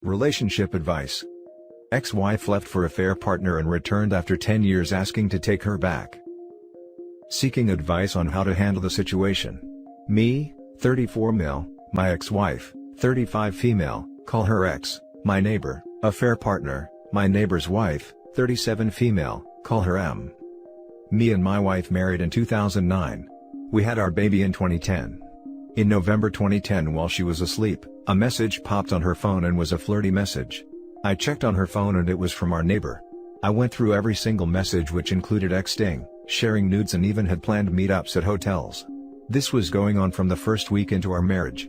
Relationship advice. Ex-wife left for affair partner and returned after 10 years asking to take her back. Seeking advice on how to handle the situation. Me, 34 male, my ex-wife, 35 female, call her ex, my neighbor, affair partner, my neighbor's wife, 37 female, call her M. Me and my wife married in 2009. We had our baby in 2010. In November 2010 while she was asleep, a message popped on her phone and was a flirty message. I checked on her phone and it was from our neighbor. I went through every single message which included texting, sharing nudes and even had planned meetups at hotels. This was going on from the first week into our marriage.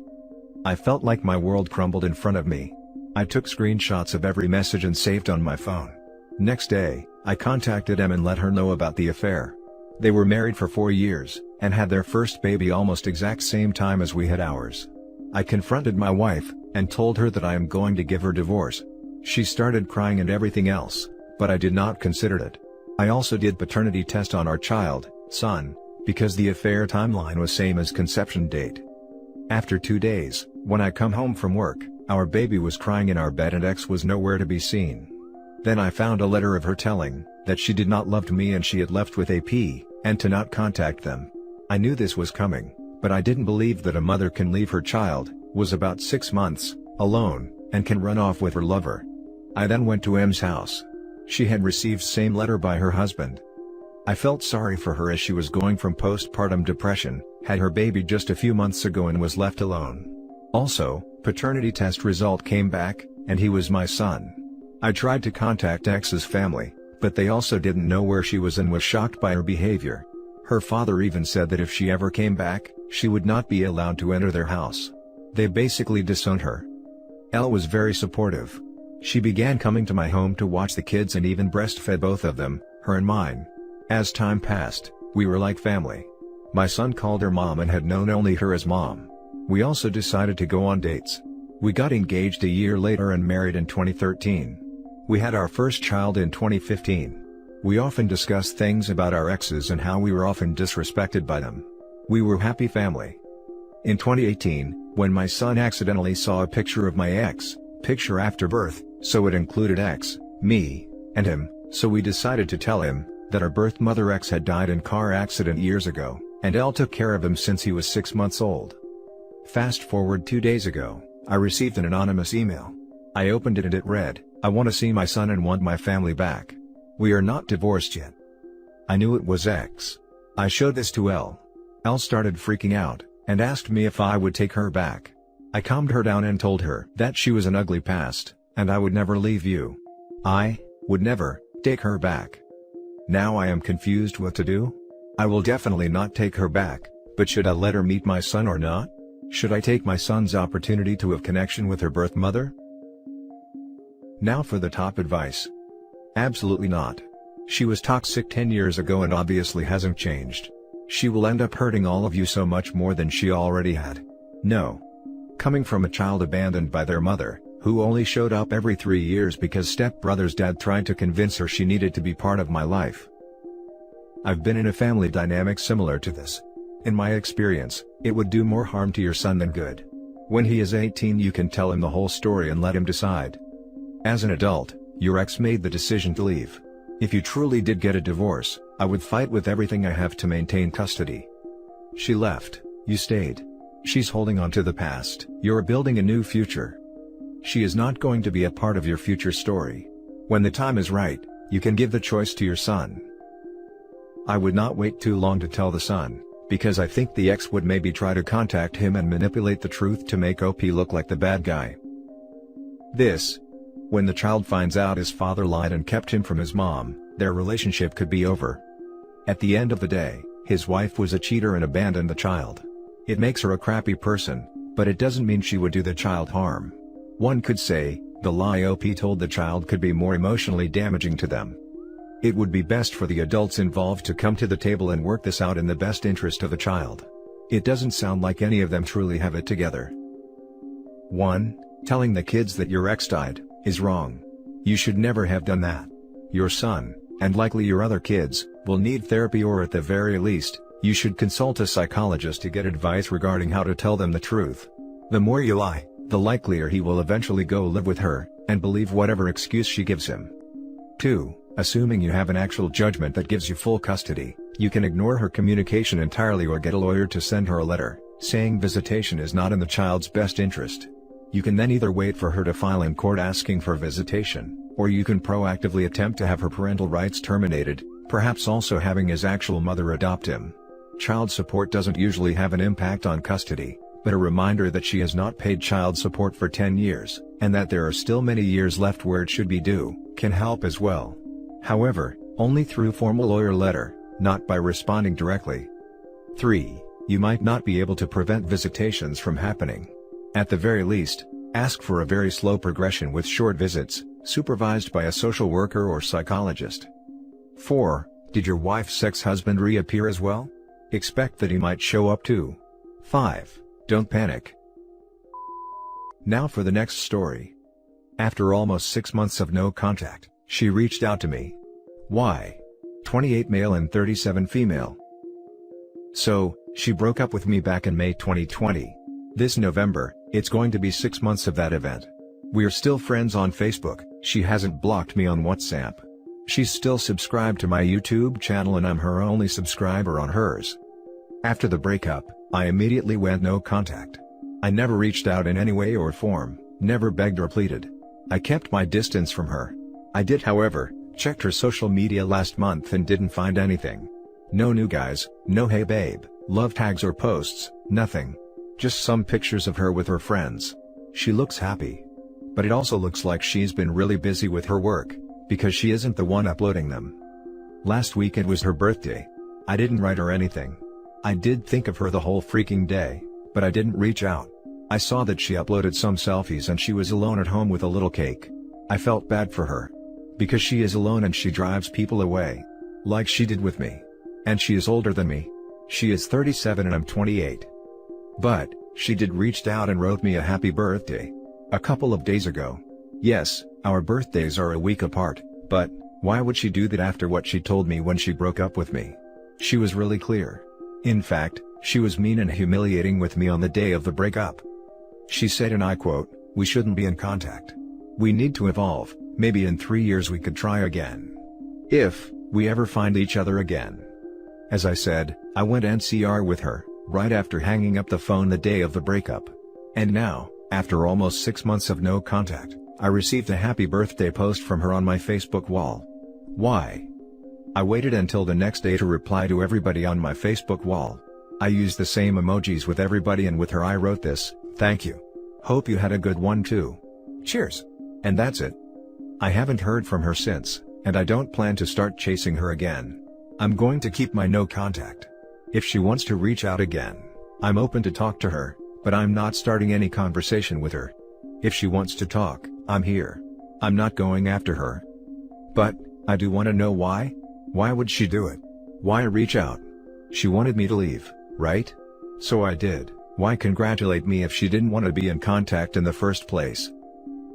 I felt like my world crumbled in front of me. I took screenshots of every message and saved on my phone. Next day, I contacted M and let her know about the affair. They were married for 4 years, and had their first baby almost exact same time as we had ours. I confronted my wife, and told her that I am going to give her divorce. She started crying and everything else, but I did not consider it. I also did paternity test on our child, son, because the affair timeline was same as conception date. After 2 days, when I come home from work, our baby was crying in our bed and ex was nowhere to be seen. Then I found a letter of her telling that she did not love me and she had left with AP, and to not contact them. I knew this was coming, but I didn't believe that a mother can leave her child, was about 6 months, alone, and can run off with her lover. I then went to M's house. She had received same letter by her husband. I felt sorry for her as she was going from postpartum depression, had her baby just a few months ago and was left alone. Also, paternity test result came back, and he was my son. I tried to contact ex's family, but they also didn't know where she was and was shocked by her behavior. Her father even said that if she ever came back, she would not be allowed to enter their house. They basically disowned her. Elle was very supportive. She began coming to my home to watch the kids and even breastfed both of them, her and mine. As time passed, we were like family. My son called her mom and had known only her as mom. We also decided to go on dates. We got engaged a year later and married in 2013. We had our first child in 2015. We often discussed things about our exes and how we were often disrespected by them. We were happy family. In 2018, when my son accidentally saw a picture of my ex, picture after birth, so it included ex, me, and him, so we decided to tell him that our birth mother ex had died in car accident years ago, and Elle took care of him since he was 6 months old. Fast forward 2 days ago, I received an anonymous email. I opened it and it read, "I want to see my son and want my family back. We are not divorced yet." I knew it was ex. I showed this to Elle. Elle started freaking out, and asked me if I would take her back. I calmed her down and told her that she was an ugly past, and I would never leave you. I would never take her back. Now I am confused what to do. I will definitely not take her back, but should I let her meet my son or not? Should I take my son's opportunity to have connection with her birth mother? Now for the top advice. Absolutely not. She was toxic 10 years ago and obviously hasn't changed. She will end up hurting all of you so much more than she already had. No. Coming from a child abandoned by their mother, who only showed up every 3 years because stepbrother's dad tried to convince her she needed to be part of my life. I've been in a family dynamic similar to this. In my experience, it would do more harm to your son than good. When he is 18 you can tell him the whole story and let him decide. As an adult, your ex made the decision to leave. If you truly did get a divorce, I would fight with everything I have to maintain custody. She left, you stayed. She's holding on to the past, you're building a new future. She is not going to be a part of your future story. When the time is right, you can give the choice to your son. I would not wait too long to tell the son, because I think the ex would maybe try to contact him and manipulate the truth to make OP look like the bad guy. When the child finds out his father lied and kept him from his mom, their relationship could be over. At the end of the day, his wife was a cheater and abandoned the child. It makes her a crappy person, but it doesn't mean she would do the child harm. One could say, the lie OP told the child could be more emotionally damaging to them. It would be best for the adults involved to come to the table and work this out in the best interest of the child. It doesn't sound like any of them truly have it together. 1. Telling the kids that your ex died is wrong. You should never have done that. Your son, and likely your other kids, will need therapy, or at the very least, you should consult a psychologist to get advice regarding how to tell them the truth. The more you lie, the likelier he will eventually go live with her, and believe whatever excuse she gives him. 2. Assuming you have an actual judgment that gives you full custody, you can ignore her communication entirely or get a lawyer to send her a letter, saying visitation is not in the child's best interest. You can then either wait for her to file in court asking for visitation, or you can proactively attempt to have her parental rights terminated, perhaps also having his actual mother adopt him. Child support doesn't usually have an impact on custody, but a reminder that she has not paid child support for 10 years, and that there are still many years left where it should be due, can help as well. However, only through formal lawyer letter, not by responding directly. 3. You might not be able to prevent visitations from happening. At the very least, ask for a very slow progression with short visits, supervised by a social worker or psychologist. 4. Did your wife's ex-husband reappear as well? Expect that he might show up too. 5. Don't panic. Now for the next story. After almost 6 months of no contact, she reached out to me. Why? 28 male and 37 female. So, she broke up with me back in May 2020. This November, it's going to be 6 months of that event. We're still friends on Facebook, she hasn't blocked me on WhatsApp. She's still subscribed to my YouTube channel and I'm her only subscriber on hers. After the breakup, I immediately went no contact. I never reached out in any way or form, never begged or pleaded. I kept my distance from her. I did, however, checked her social media last month and didn't find anything. No new guys, no hey babe, love tags or posts, nothing. Just some pictures of her with her friends. She looks happy. But it also looks like she's been really busy with her work, because she isn't the one uploading them. Last week it was her birthday. I didn't write her anything. I did think of her the whole freaking day, but I didn't reach out. I saw that she uploaded some selfies and she was alone at home with a little cake. I felt bad for her. Because she is alone and she drives people away. Like she did with me. And she is older than me. She is 37 and I'm 28. But, she did reached out and wrote me a happy birthday. A couple of days ago. Yes, our birthdays are a week apart, but, why would she do that after what she told me when she broke up with me? She was really clear. In fact, she was mean and humiliating with me on the day of the breakup. She said, and I quote, "We shouldn't be in contact. We need to evolve, maybe in 3 years we could try again. If we ever find each other again." As I said, I went NCR with her, right after hanging up the phone the day of the breakup. And now, after almost 6 months of no contact, I received a happy birthday post from her on my Facebook wall. Why? I waited until the next day to reply to everybody on my Facebook wall. I used the same emojis with everybody and with her I wrote this, "Thank you. Hope you had a good one too. Cheers." And that's it. I haven't heard from her since, and I don't plan to start chasing her again. I'm going to keep my no contact. If she wants to reach out again, I'm open to talk to her, but I'm not starting any conversation with her. If she wants to talk, I'm here. I'm not going after her. But, I do want to know why? Why would she do it? Why reach out? She wanted me to leave, right? So I did. Why congratulate me if she didn't want to be in contact in the first place?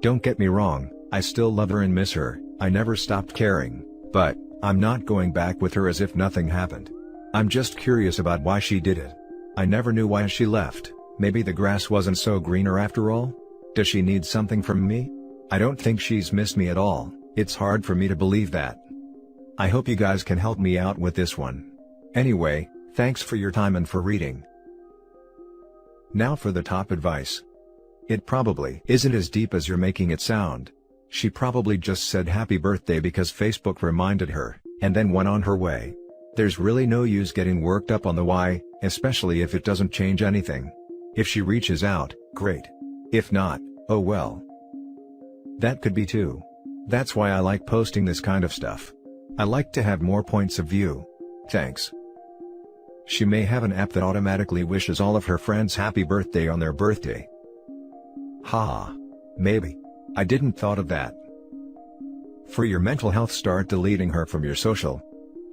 Don't get me wrong, I still love her and miss her, I never stopped caring, but, I'm not going back with her as if nothing happened. I'm just curious about why she did it. I never knew why she left. Maybe the grass wasn't so greener after all? Does she need something from me? I don't think she's missed me at all, it's hard for me to believe that. I hope you guys can help me out with this one. Anyway, thanks for your time and for reading. Now for the top advice. It probably isn't as deep as you're making it sound. She probably just said happy birthday because Facebook reminded her, and then went on her way. There's really no use getting worked up on the why, especially if it doesn't change anything. If she reaches out, great. If not, oh well. That could be too. That's why I like posting this kind of stuff. I like to have more points of view. Thanks. She may have an app that automatically wishes all of her friends happy birthday on their birthday. Haha. Maybe. I didn't thought of that. For your mental health, start deleting her from your social.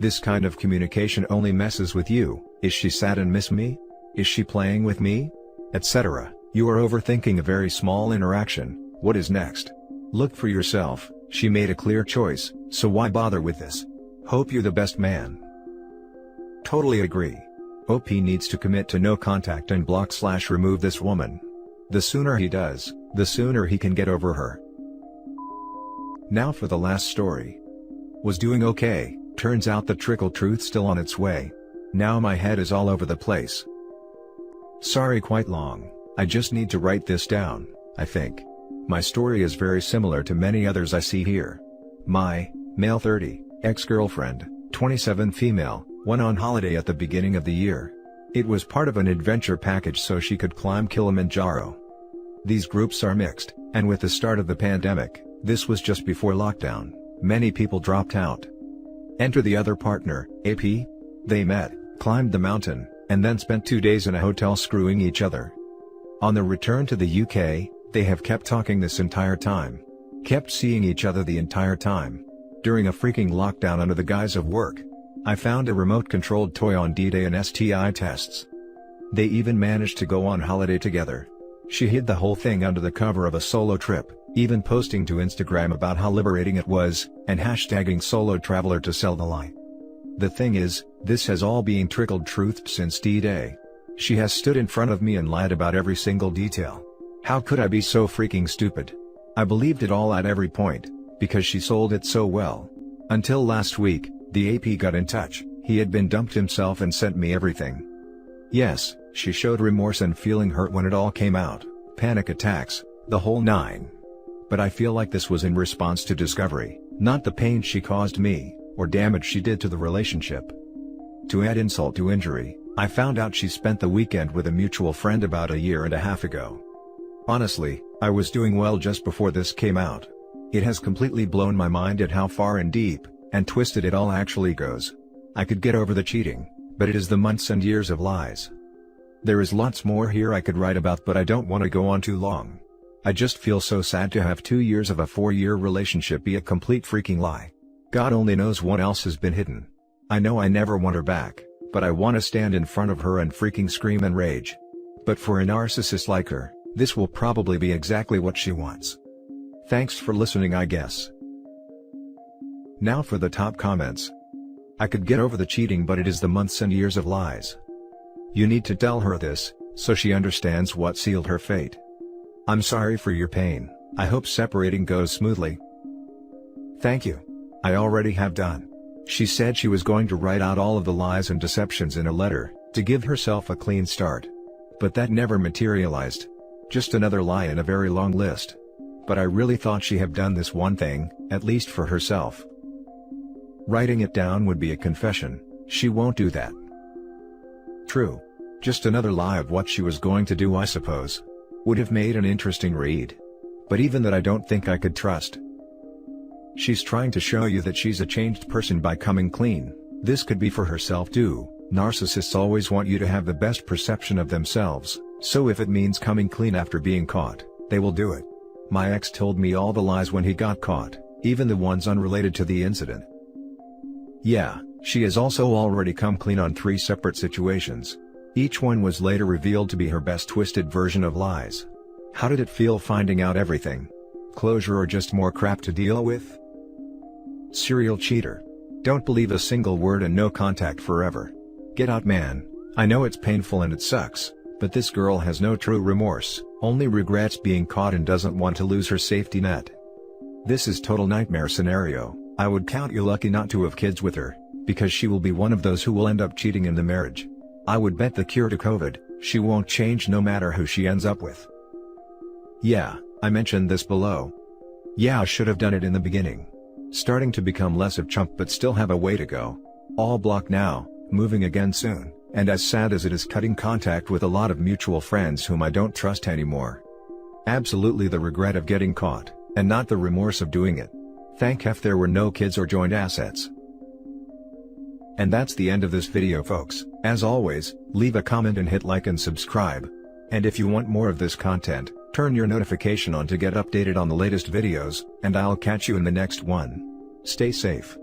This kind of communication only messes with you. Is she sad and miss me? Is she playing with me? Etc. You are overthinking a very small interaction. What is next? Look for yourself. She made a clear choice, so why bother with this? Hope you're the best man. Totally agree. OP needs to commit to no contact and block/remove this woman. The sooner he does, the sooner he can get over her. Now for the last story. Was doing okay, turns out the trickle truth still on its way. Now my head is all over the place. Sorry, quite long, I just need to write this down, I think. My story is very similar to many others I see here. My, male 30, ex-girlfriend, 27 female, went on holiday at the beginning of the year. It was part of an adventure package so she could climb Kilimanjaro. These groups are mixed, and with the start of the pandemic, this was just before lockdown, many people dropped out. Enter the other partner, AP. They met, climbed the mountain, and then spent 2 days in a hotel screwing each other. On the return to the UK, they have kept talking this entire time. Kept seeing each other the entire time. During a freaking lockdown under the guise of work. I found a remote-controlled toy on D-Day and STI tests. They even managed to go on holiday together. She hid the whole thing under the cover of a solo trip, even posting to Instagram about how liberating it was, and hashtagging solo traveler to sell the lie. The thing is, this has all been trickled truthed since D-Day. She has stood in front of me and lied about every single detail. How could I be so freaking stupid? I believed it all at every point, because she sold it so well. Until last week, the AP got in touch. He had been dumped himself and sent me everything. Yes, she showed remorse and feeling hurt when it all came out, panic attacks, the whole nine. But I feel like this was in response to discovery, not the pain she caused me, or damage she did to the relationship. To add insult to injury, I found out she spent the weekend with a mutual friend about 1.5 years ago. Honestly, I was doing well just before this came out. It has completely blown my mind at how far and deep, and twisted it all actually goes. I could get over the cheating, but it is the months and years of lies. There is lots more here I could write about, but I don't want to go on too long. I just feel so sad to have 2 years of a 4-year relationship be a complete freaking lie. God only knows what else has been hidden. I know I never want her back, but I want to stand in front of her and freaking scream and rage. But for a narcissist like her, this will probably be exactly what she wants. Thanks for listening, I guess. Now for the top comments. I could get over the cheating, but it is the months and years of lies. You need to tell her this, so she understands what sealed her fate. I'm sorry for your pain, I hope separating goes smoothly. Thank you. I already have done. She said she was going to write out all of the lies and deceptions in a letter, to give herself a clean start. But that never materialized. Just another lie in a very long list. But I really thought she had done this one thing, at least for herself. Writing it down would be a confession. She won't do that. True. Just another lie of what she was going to do, I suppose. Would have made an interesting read. But even that I don't think I could trust. She's trying to show you that she's a changed person by coming clean. This could be for herself too. Narcissists always want you to have the best perception of themselves, so if it means coming clean after being caught, they will do it. My ex told me all the lies when he got caught, even the ones unrelated to the incident. Yeah, she has also already come clean on 3 separate situations. Each one was later revealed to be her best twisted version of lies. How did it feel finding out everything? Closure or just more crap to deal with? Serial cheater. Don't believe a single word and no contact forever. Get out, man. I know it's painful and it sucks, but this girl has no true remorse, only regrets being caught and doesn't want to lose her safety net. This is total nightmare scenario. I would count you lucky not to have kids with her, because she will be one of those who will end up cheating in the marriage. I would bet the cure to COVID, she won't change no matter who she ends up with. Yeah, I mentioned this below. Yeah, I should have done it in the beginning. Starting to become less of chump but still have a way to go. All blocked now, moving again soon, and as sad as it is, cutting contact with a lot of mutual friends whom I don't trust anymore. Absolutely the regret of getting caught, and not the remorse of doing it. Thank F there were no kids or joint assets. And that's the end of this video, folks. As always, leave a comment and hit like and subscribe. And if you want more of this content, turn your notification on to get updated on the latest videos, and I'll catch you in the next one. Stay safe.